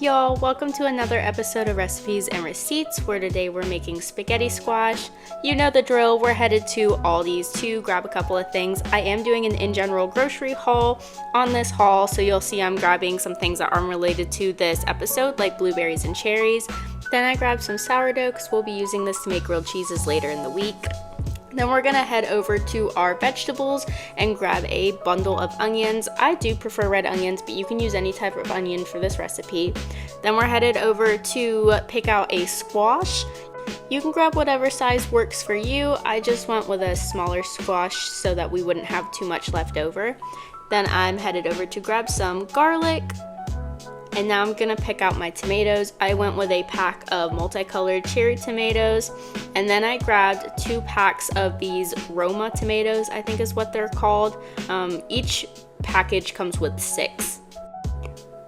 up, y'all? Welcome to another episode of Recipes and Receipts, where today we're making spaghetti squash. You know the drill, we're headed to Aldi's to grab a couple of things. I am doing an in general grocery haul on this haul, so you'll see I'm grabbing some things that aren't related to this episode, like blueberries and cherries. Then I grabbed some sourdough because we'll be using this to make grilled cheeses later in the week. Then we're gonna head over to our vegetables and grab a bundle of onions. I do prefer red onions, but you can use any type of onion for this recipe. Then we're headed over to pick out a squash. You can grab whatever size works for you. I just went with a smaller squash so that we wouldn't have too much left over. Then I'm headed over to grab some garlic. And now I'm gonna pick out my tomatoes. I went with a pack of multicolored cherry tomatoes, and then I grabbed 2 packs of these Roma tomatoes, I think is what they're called. Each package comes with 6.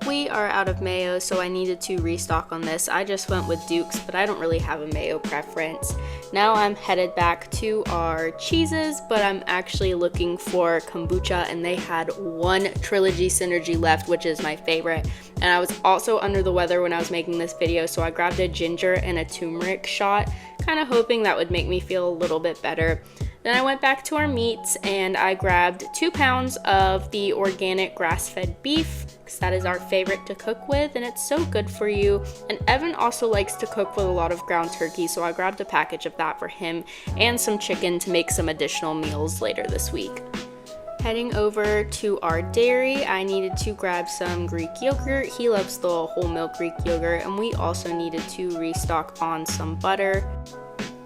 We are out of mayo, so I needed to restock on this. I just went with Duke's, but I don't really have a mayo preference. Now I'm headed back to our cheeses, but I'm actually looking for kombucha, and they had one Trilogy Synergy left, which is my favorite. And I was also under the weather when I was making this video, so I grabbed a ginger and a turmeric shot, kind of hoping that would make me feel a little bit better. Then I went back to our meats and I grabbed 2 pounds of the organic grass-fed beef, because that is our favorite to cook with and it's so good for you. And Evan also likes to cook with a lot of ground turkey, so I grabbed a package of that for him and some chicken to make some additional meals later this week. Heading over to our dairy, I needed to grab some Greek yogurt. He loves the whole milk Greek yogurt, and we also needed to restock on some butter.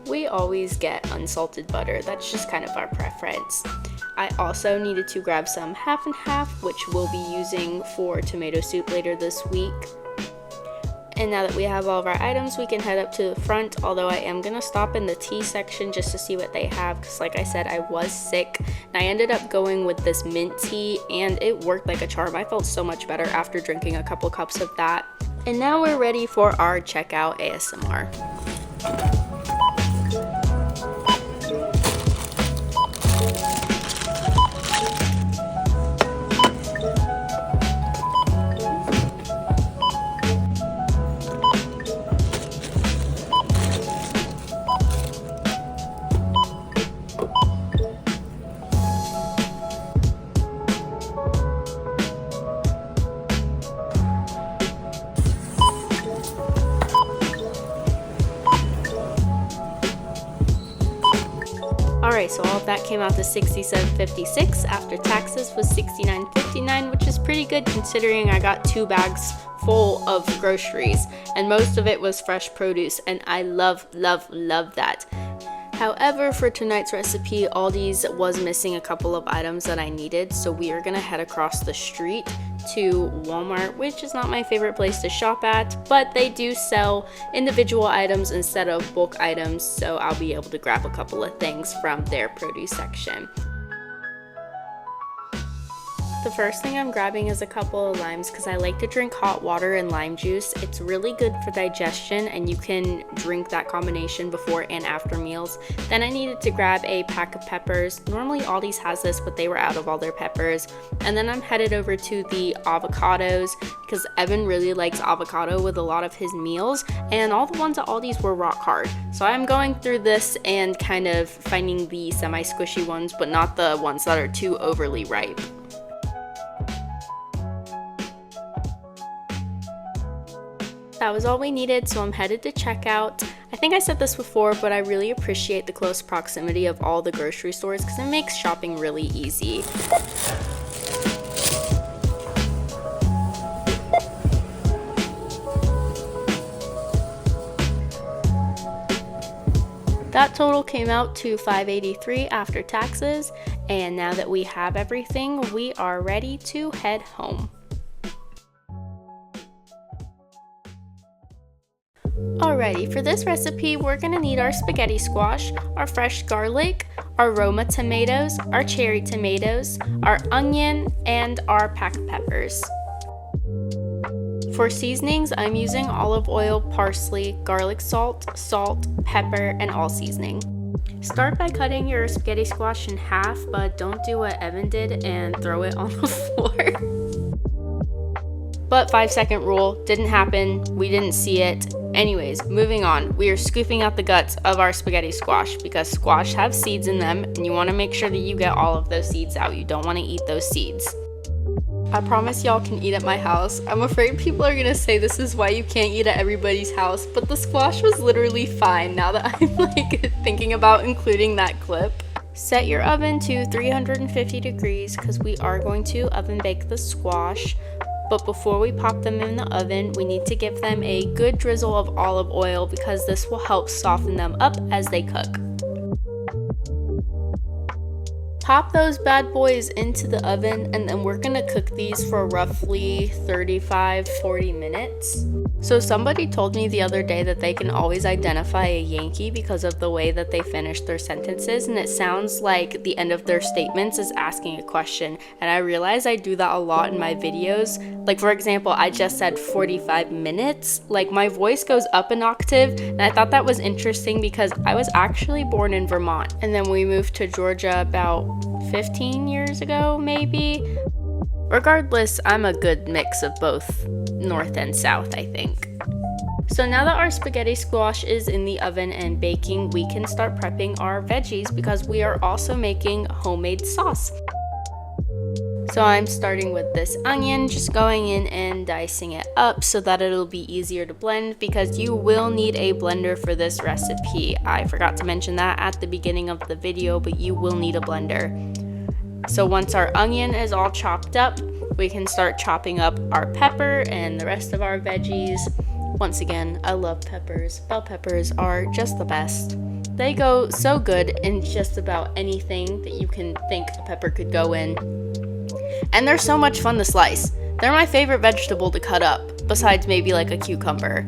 We always get unsalted butter, that's just kind of our preference. I also needed to grab some half and half, which we'll be using for tomato soup later this week. And now that we have all of our items, we can head up to the front, although I am gonna stop in the tea section just to see what they have, because like I said, I was sick, and I ended up going with this mint tea, and it worked like a charm. I felt so much better after drinking a couple cups of that. And now we're ready for our checkout ASMR. Alright, so all of that came out to $67.56. After taxes was $69.59, which is pretty good considering I got 2 bags full of groceries, and most of it was fresh produce, and I love that. However, for tonight's recipe, Aldi's was missing a couple of items that I needed, so we are gonna head across the street to Walmart, which is not my favorite place to shop at, but they do sell individual items instead of bulk items, so I'll be able to grab a couple of things from their produce section. The first thing I'm grabbing is a couple of limes because I like to drink hot water and lime juice. It's really good for digestion, and you can drink that combination before and after meals. Then I needed to grab a pack of peppers. Normally Aldi's has this, but they were out of all their peppers. And then I'm headed over to the avocados because Evan really likes avocado with a lot of his meals, and all the ones at Aldi's were rock hard. So I'm going through this and kind of finding the semi-squishy ones, but not the ones that are too overly ripe. That was all we needed, so I'm headed to checkout. I think I said this before, but I really appreciate the close proximity of all the grocery stores because it makes shopping really easy. That total came out to $5.83 after taxes, and now that we have everything, we are ready to head home. Alrighty, for this recipe, we're gonna need our spaghetti squash, our fresh garlic, our Roma tomatoes, our cherry tomatoes, our onion, and our pack of peppers. For seasonings, I'm using olive oil, parsley, garlic salt, pepper, and all seasoning. Start by cutting your spaghetti squash in half, but don't do what Evan did and throw it on the floor. But 5-second rule didn't happen. We didn't see it. Anyways, moving on. We are scooping out the guts of our spaghetti squash because squash have seeds in them and you want to make sure that you get all of those seeds out. You don't want to eat those seeds. I promise y'all can eat at my house. I'm afraid people are gonna say this is why you can't eat at everybody's house, but the squash was literally fine now that I'm like thinking about including that clip. Set your oven to 350 degrees because we are going to oven bake the squash. But before we pop them in the oven, we need to give them a good drizzle of olive oil because this will help soften them up as they cook. Pop those bad boys into the oven and then we're gonna cook these for roughly 35-40 minutes. So somebody told me the other day that they can always identify a Yankee because of the way that they finish their sentences, and it sounds like the end of their statements is asking a question. And I realize I do that a lot in my videos. Like for example, I just said 45 minutes. Like my voice goes up an octave, and I thought that was interesting because I was actually born in Vermont. And then we moved to Georgia about 15 years ago, maybe. Regardless, I'm a good mix of both North and South, I think. So now that our spaghetti squash is in the oven and baking, we can start prepping our veggies because we are also making homemade sauce. So I'm starting with this onion, just going in and dicing it up so that it'll be easier to blend because you will need a blender for this recipe. I forgot to mention that at the beginning of the video, but you will need a blender. So once our onion is all chopped up, we can start chopping up our pepper and the rest of our veggies. Once again, I love peppers. Bell peppers are just the best. They go so good in just about anything that you can think a pepper could go in. And they're so much fun to slice. They're my favorite vegetable to cut up, besides maybe like a cucumber.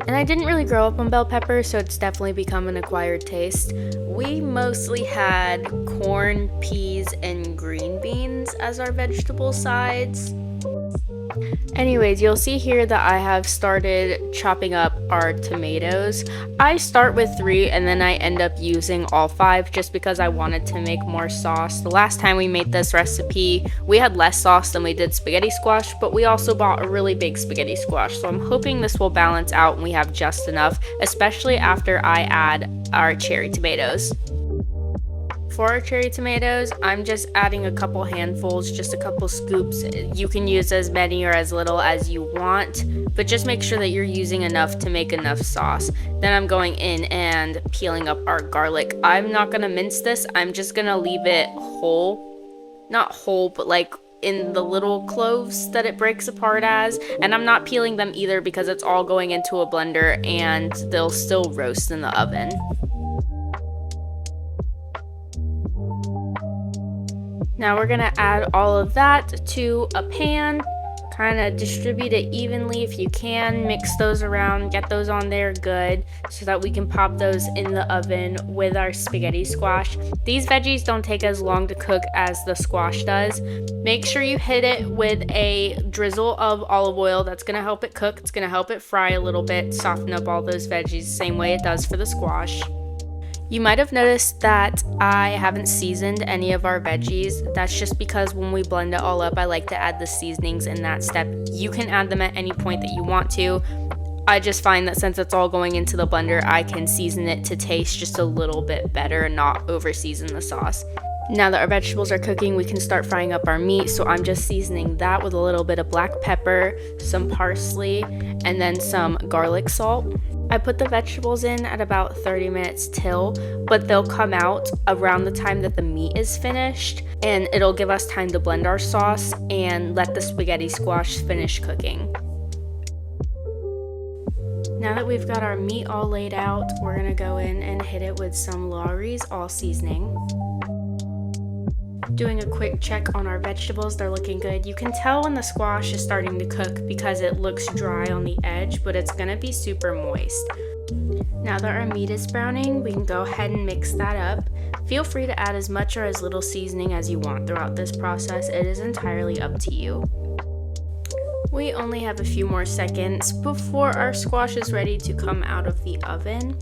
And I didn't really grow up on bell peppers, so it's definitely become an acquired taste. We mostly had corn, peas, and green beans as our vegetable sides. Anyways, you'll see here that I have started chopping up our tomatoes. I start with 3 and then I end up using all 5 just because I wanted to make more sauce. The last time we made this recipe, we had less sauce than we did spaghetti squash, but we also bought a really big spaghetti squash. So I'm hoping this will balance out and we have just enough, especially after I add our cherry tomatoes. For our cherry tomatoes, I'm just adding a couple handfuls, just a couple scoops. You can use as many or as little as you want, but just make sure that you're using enough to make enough sauce. Then I'm going in and peeling up our garlic. I'm not gonna mince this, I'm just gonna leave it whole. Not whole, but like in the little cloves that it breaks apart as. And I'm not peeling them either because it's all going into a blender and they'll still roast in the oven. Now we're gonna add all of that to a pan, kind of distribute it evenly if you can, mix those around, get those on there good so that we can pop those in the oven with our spaghetti squash. These veggies don't take as long to cook as the squash does. Make sure you hit it with a drizzle of olive oil. That's gonna help it cook, it's gonna help it fry a little bit, soften up all those veggies the same way it does for the squash. You might have noticed that I haven't seasoned any of our veggies. That's just because when we blend it all up, I like to add the seasonings in that step. You can add them at any point that you want to. I just find that since it's all going into the blender, I can season it to taste just a little bit better and not over season the sauce. Now that our vegetables are cooking, we can start frying up our meat. So I'm just seasoning that with a little bit of black pepper, some parsley, and then some garlic salt. I put the vegetables in at about 30 minutes till, but they'll come out around the time that the meat is finished, and it'll give us time to blend our sauce and let the spaghetti squash finish cooking. Now that we've got our meat all laid out, we're gonna go in and hit it with some Lawry's All Seasoning. Doing a quick check on our vegetables, they're looking good. You can tell when the squash is starting to cook because it looks dry on the edge, but it's gonna be super moist. Now that our meat is browning, we can go ahead and mix that up. Feel free to add as much or as little seasoning as you want throughout this process. It is entirely up to you. We only have a few more seconds before our squash is ready to come out of the oven.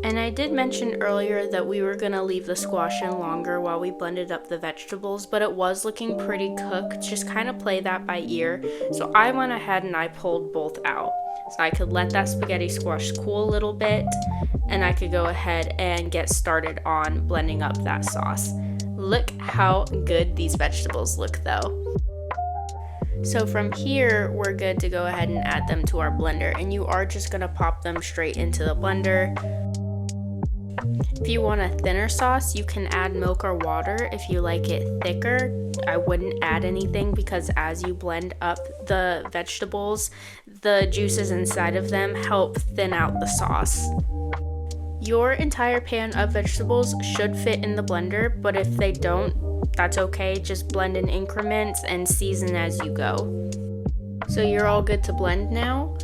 And I did mention earlier that we were gonna leave the squash in longer while we blended up the vegetables, but it was looking pretty cooked. Just kind of play that by ear. So I went ahead and I pulled both out. So I could let that spaghetti squash cool a little bit, and I could go ahead and get started on blending up that sauce. Look how good these vegetables look though. So from here, we're good to go ahead and add them to our blender, and you are just gonna pop them straight into the blender. If you want a thinner sauce, you can add milk or water. If you like it thicker, I wouldn't add anything because as you blend up the vegetables, the juices inside of them help thin out the sauce. Your entire pan of vegetables should fit in the blender, but if they don't, that's okay. Just blend in increments and season as you go. So you're all good to blend now.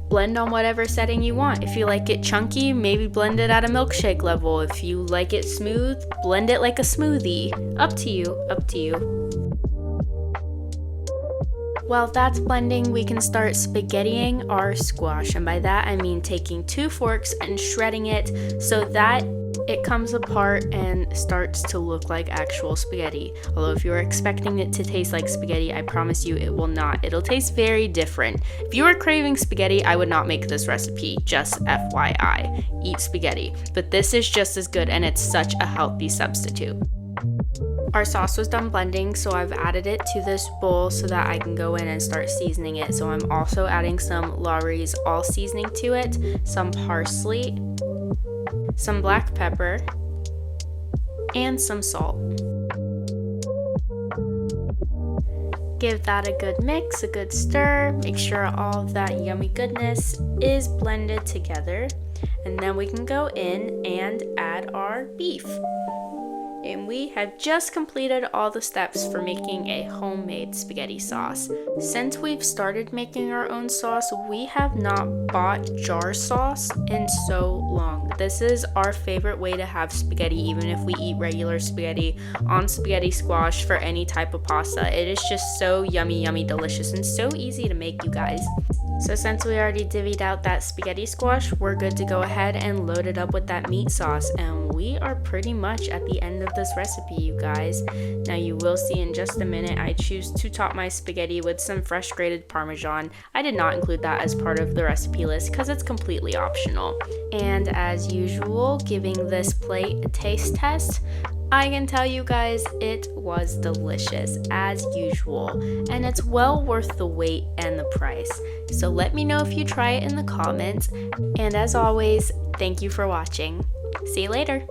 Blend on whatever setting you want. If you like it chunky, maybe blend it at a milkshake level. If you like it smooth, blend it like a smoothie. Up to you, up to you. While that's blending, we can start spaghettiing our squash. And by that, I mean taking 2 forks and shredding it so that it comes apart and starts to look like actual spaghetti. Although if you were expecting it to taste like spaghetti, I promise you it will not. It'll taste very different. If you are craving spaghetti, I would not make this recipe, just FYI. Eat spaghetti. But this is just as good and it's such a healthy substitute. Our sauce was done blending, so I've added it to this bowl so that I can go in and start seasoning it. So I'm also adding some Lawry's all seasoning to it, some parsley, some black pepper, and some salt. Give that a good mix, a good stir. Make sure all of that yummy goodness is blended together. And then we can go in and add our beef. And we have just completed all the steps for making a homemade spaghetti sauce. Since we've started making our own sauce, we have not bought jar sauce in so long. This is our favorite way to have spaghetti, even if we eat regular spaghetti on spaghetti squash for any type of pasta. It is just so yummy, yummy, delicious, and so easy to make, you guys. So since we already divvied out that spaghetti squash, we're good to go ahead and load it up with that meat sauce. And we are pretty much at the end of this recipe, you guys. Now you will see in just a minute, I choose to top my spaghetti with some fresh grated Parmesan. I did not include that as part of the recipe list because it's completely optional. And as usual, giving this plate a taste test, I can tell you guys it was delicious as usual, and it's well worth the wait and the price. So let me know if you try it in the comments, and as always, thank you for watching. See you later.